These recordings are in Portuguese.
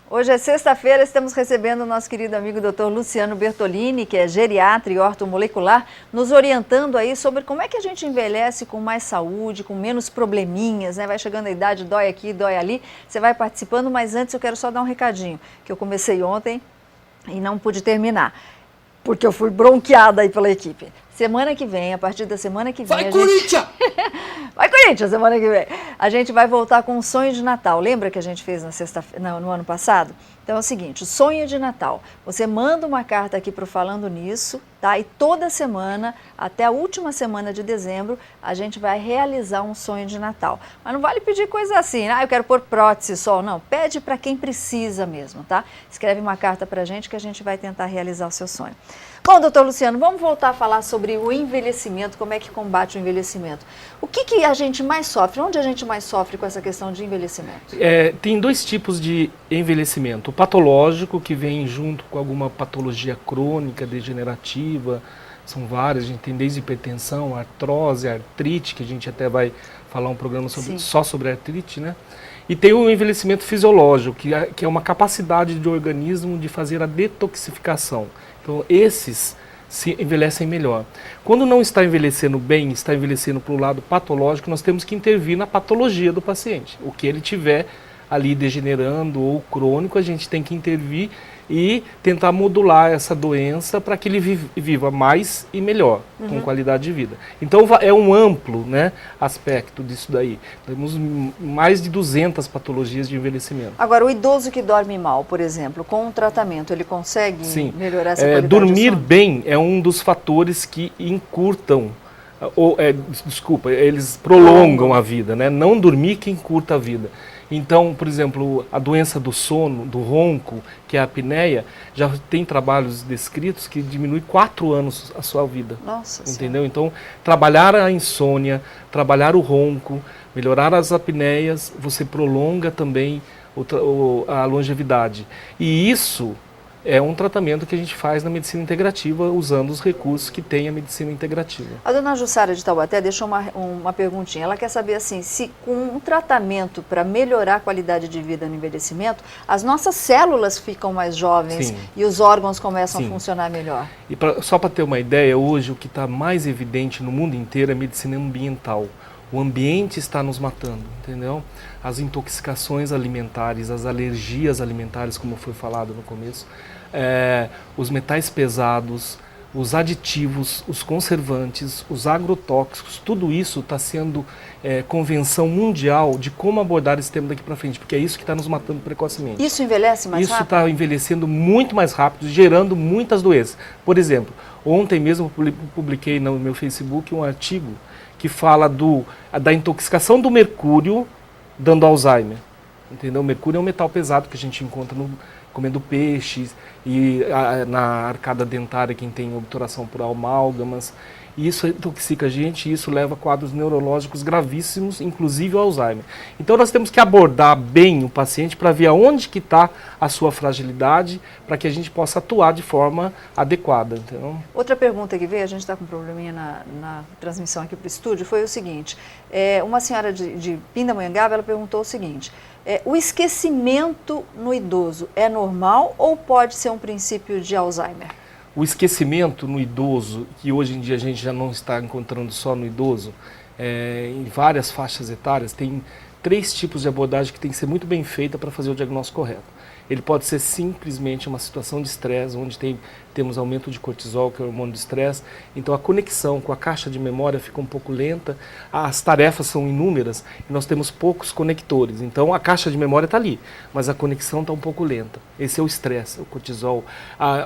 Hoje é sexta-feira, estamos recebendo o nosso querido amigo Dr. Luciano Bertolini, que é geriatra e ortomolecular, nos orientando aí sobre como é que a gente envelhece com mais saúde, com menos probleminhas, né? Vai chegando a idade, dói aqui, dói ali, você vai participando, mas antes eu quero só dar um recadinho, que eu comecei ontem e não pude terminar, porque eu fui bronqueada aí pela equipe. Semana que vem, a partir da semana que vem... Vai, Corinthians! Vai, Corinthians, semana que vem. A gente vai voltar com um sonho de Natal. Lembra que a gente fez no ano passado? Então é o seguinte, o sonho de Natal. Você manda uma carta aqui para o Falando Nisso, tá? E toda semana, até a última semana de dezembro, a gente vai realizar um sonho de Natal. Mas não vale pedir coisa assim, eu quero pôr prótese só. Não, pede para quem precisa mesmo, tá? Escreve uma carta para a gente que a gente vai tentar realizar o seu sonho. Bom, doutor Luciano, vamos voltar a falar sobre o envelhecimento, como é que combate o envelhecimento. O que a gente mais sofre? Onde a gente mais sofre com essa questão de envelhecimento? Tem dois tipos de envelhecimento. O patológico, que vem junto com alguma patologia crônica, degenerativa, são várias, a gente tem desde hipertensão, artrose, artrite, que a gente até vai falar um programa só sobre artrite, né? E tem o envelhecimento fisiológico, que é uma capacidade do organismo de fazer a detoxificação. Então, esses se envelhecem melhor. Quando não está envelhecendo bem, está envelhecendo para o lado patológico, nós temos que intervir na patologia do paciente. O que ele tiver ali degenerando ou crônico, a gente tem que intervir e tentar modular essa doença para que ele viva mais e melhor, com qualidade de vida. Então é um amplo, né, aspecto disso daí. Temos mais de 200 patologias de envelhecimento. Agora, o idoso que dorme mal, por exemplo, com o tratamento, ele consegue melhorar essa qualidade dormir do sono? bem é um dos fatores que encurtam, eles prolongam a vida, né? Não dormir que encurta a vida. Então, por exemplo, a doença do sono, do ronco, que é a apneia, já tem trabalhos descritos que diminui 4 anos a sua vida. Nossa entendeu? Então, trabalhar a insônia, trabalhar o ronco, melhorar as apneias, você prolonga também a longevidade. E isso é um tratamento que a gente faz na medicina integrativa, usando os recursos que tem a medicina integrativa. A dona Jussara de Taubaté deixou uma perguntinha. Ela quer saber assim, se com um tratamento para melhorar a qualidade de vida no envelhecimento, as nossas células ficam mais jovens e os órgãos começam a funcionar melhor. E só para ter uma ideia, hoje o que está mais evidente no mundo inteiro é a medicina ambiental. O ambiente está nos matando, entendeu? As intoxicações alimentares, as alergias alimentares, como foi falado no começo, os metais pesados, os aditivos, os conservantes, os agrotóxicos, tudo isso está sendo convenção mundial de como abordar esse tema daqui para frente, porque é isso que está nos matando precocemente. Isso envelhece mais rápido? Isso está envelhecendo muito mais rápido, gerando muitas doenças. Por exemplo, ontem mesmo eu publiquei no meu Facebook um artigo que fala da intoxicação do mercúrio dando Alzheimer. Entendeu? O mercúrio é um metal pesado que a gente encontra comendo peixes e na arcada dentária quem tem obturação por amálgamas. E isso intoxica a gente e isso leva a quadros neurológicos gravíssimos, inclusive o Alzheimer. Então nós temos que abordar bem o paciente para ver aonde que está a sua fragilidade, para que a gente possa atuar de forma adequada. Então... Outra pergunta que veio, a gente está com um probleminha na transmissão aqui para o estúdio, foi o seguinte, uma senhora de Pindamonhangaba, ela perguntou o seguinte, o esquecimento no idoso é normal ou pode ser um princípio de Alzheimer? O esquecimento no idoso, que hoje em dia a gente já não está encontrando só no idoso, em várias faixas etárias, tem 3 tipos de abordagem que tem que ser muito bem feita para fazer o diagnóstico correto. Ele pode ser simplesmente uma situação de estresse, onde temos aumento de cortisol, que é o hormônio do estresse. Então a conexão com a caixa de memória fica um pouco lenta, as tarefas são inúmeras e nós temos poucos conectores. Então a caixa de memória está ali, mas a conexão está um pouco lenta. Esse é o estresse, o cortisol,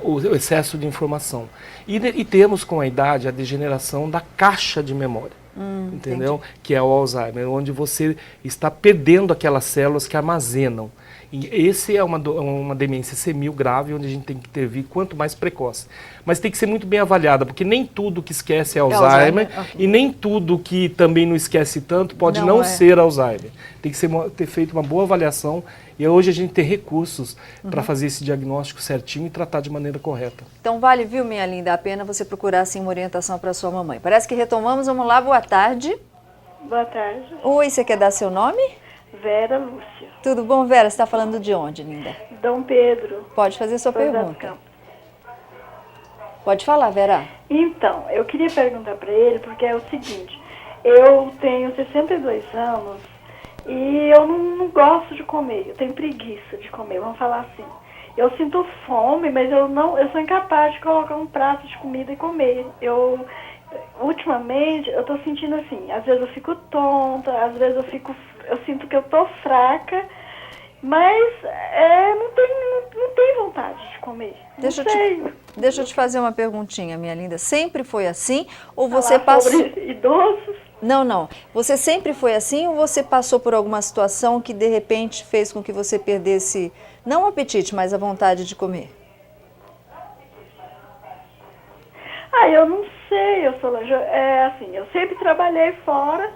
o excesso de informação. E temos com a idade a degeneração da caixa de memória. Entendeu? Entendi. Que é o Alzheimer, onde você está perdendo aquelas células que armazenam. E esse é uma demência senil grave, onde a gente tem que intervir quanto mais precoce. Mas tem que ser muito bem avaliada, porque nem tudo que esquece é Alzheimer, e nem tudo que também não esquece tanto pode não ser Alzheimer. Tem que ter feito uma boa avaliação, e hoje a gente tem recursos para fazer esse diagnóstico certinho e tratar de maneira correta. Então vale, viu, minha linda, a pena você procurar assim, uma orientação para sua mamãe. Parece que retomamos, vamos lá, boa tarde. Boa tarde. Oi, você quer dar seu nome? Vera Lúcia. Tudo bom, Vera? Você está falando de onde, linda? Dom Pedro. Pode fazer sua José dos pergunta. Campos. Pode falar, Vera. Então, eu queria perguntar para ele, porque é o seguinte, eu tenho 62 anos e eu não gosto de comer, eu tenho preguiça de comer, vamos falar assim. Eu sinto fome, mas eu sou incapaz de colocar um prato de comida e comer. Ultimamente, eu tô sentindo assim, às vezes eu fico tonta, às vezes eu sinto que eu tô fraca, mas não tenho vontade de comer. Deixa eu te fazer uma perguntinha, minha linda. Sempre foi assim ou você passou... Sobre idosos? Não. Você sempre foi assim ou você passou por alguma situação que de repente fez com que você perdesse, não o apetite, mas a vontade de comer? Eu não sei, Solange. Assim, eu sempre trabalhei fora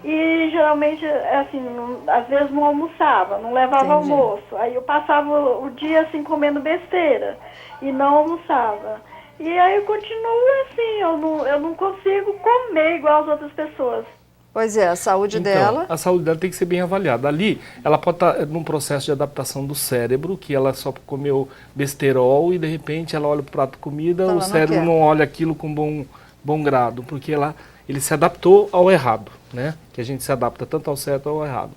e geralmente, assim, às vezes não almoçava, não levava Entendi. almoço. Aí eu passava o dia, assim, comendo besteira e não almoçava. E aí eu continuo assim, eu não consigo comer igual as outras pessoas. Pois é, a saúde dela... A saúde dela tem que ser bem avaliada. Ali, ela pode estar num processo de adaptação do cérebro, que ela só comeu besterol e de repente ela olha para o prato de comida, Então, o cérebro não olha aquilo com bom grado, porque ele se adaptou ao errado, né? Que a gente se adapta tanto ao certo ao errado.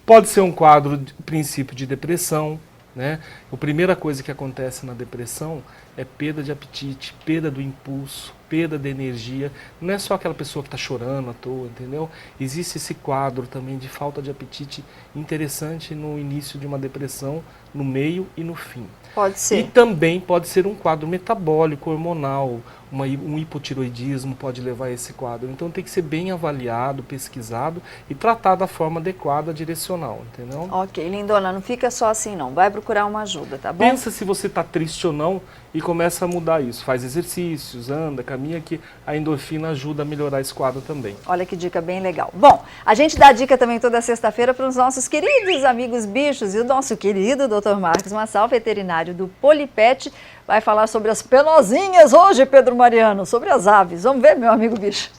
Pode ser um quadro de princípio de depressão, né? A primeira coisa que acontece na depressão é perda de apetite, perda do impulso, perda de energia. Não é só aquela pessoa que está chorando à toa, entendeu? Existe esse quadro também de falta de apetite interessante no início de uma depressão, no meio e no fim. Pode ser. E também pode ser um quadro metabólico, hormonal, um hipotiroidismo pode levar a esse quadro. Então tem que ser bem avaliado, pesquisado e tratado da forma adequada, direcional, entendeu? Ok, lindona, não fica só assim não, vai procurar uma ajuda, tá bom? Pensa se você está triste ou não e começa a mudar isso. Faz exercícios, anda, caminha, que a endorfina ajuda a melhorar esse quadro também. Olha que dica bem legal. Bom, a gente dá dica também toda sexta-feira para os nossos queridos amigos bichos e o nosso querido Dr. Marcos Massal, veterinário do Polipet, vai falar sobre as penosinhas hoje, Pedro Mariano, sobre as aves. Vamos ver, meu amigo bicho.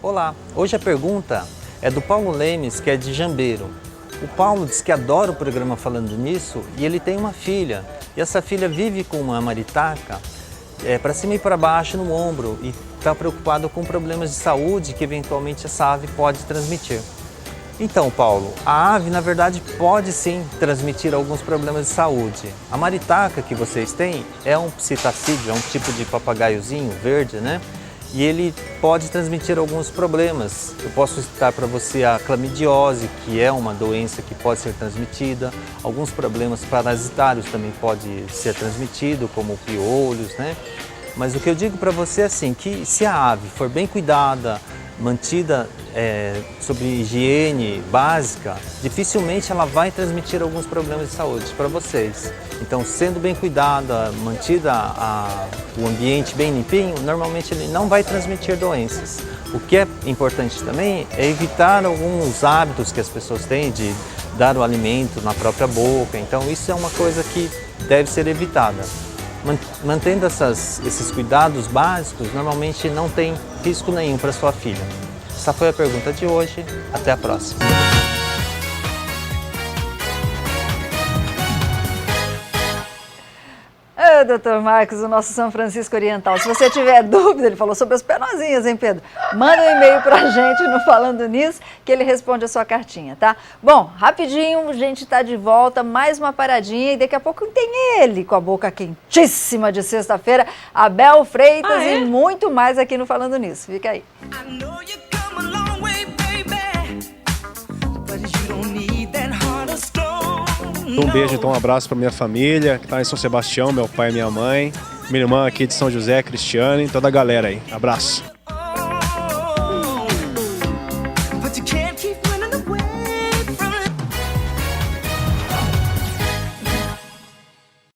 Olá, hoje a pergunta é do Paulo Lemes, que é de Jambeiro. O Paulo diz que adora o programa Falando Nisso e ele tem uma filha. E essa filha vive com uma maritaca para cima e para baixo no ombro e está preocupado com problemas de saúde que eventualmente essa ave pode transmitir. Então, Paulo, a ave na verdade pode sim transmitir alguns problemas de saúde. A maritaca que vocês têm é um psitacídeo, é um tipo de papagaiozinho verde, né? E ele pode transmitir alguns problemas. Eu posso citar para você a clamidiose, que é uma doença que pode ser transmitida. Alguns problemas parasitários também podem ser transmitidos, como piolhos, né? Mas o que eu digo para você é assim, que se a ave for bem cuidada, mantida sob higiene básica, dificilmente ela vai transmitir alguns problemas de saúde para vocês. Então, sendo bem cuidada, mantida o ambiente bem limpinho, normalmente ele não vai transmitir doenças. O que é importante também é evitar alguns hábitos que as pessoas têm de dar o alimento na própria boca. Então, isso é uma coisa que deve ser evitada. Mantendo esses cuidados básicos, normalmente não tem risco nenhum para sua filha. Essa foi a pergunta de hoje. Até a próxima. Dr. Marcos, o nosso São Francisco Oriental. Se você tiver dúvida, ele falou sobre as penosinhas, hein, Pedro? Manda um e-mail pra gente no Falando Nisso, que ele responde a sua cartinha, tá? Bom, rapidinho, a gente tá de volta, mais uma paradinha e daqui a pouco tem ele com a boca quentíssima de sexta-feira, Abel Freitas e muito mais aqui no Falando Nisso. Fica aí. Um beijo, então um abraço para minha família, que está em São Sebastião, meu pai e minha mãe, minha irmã aqui de São José, Cristiane, e toda a galera aí. Abraço.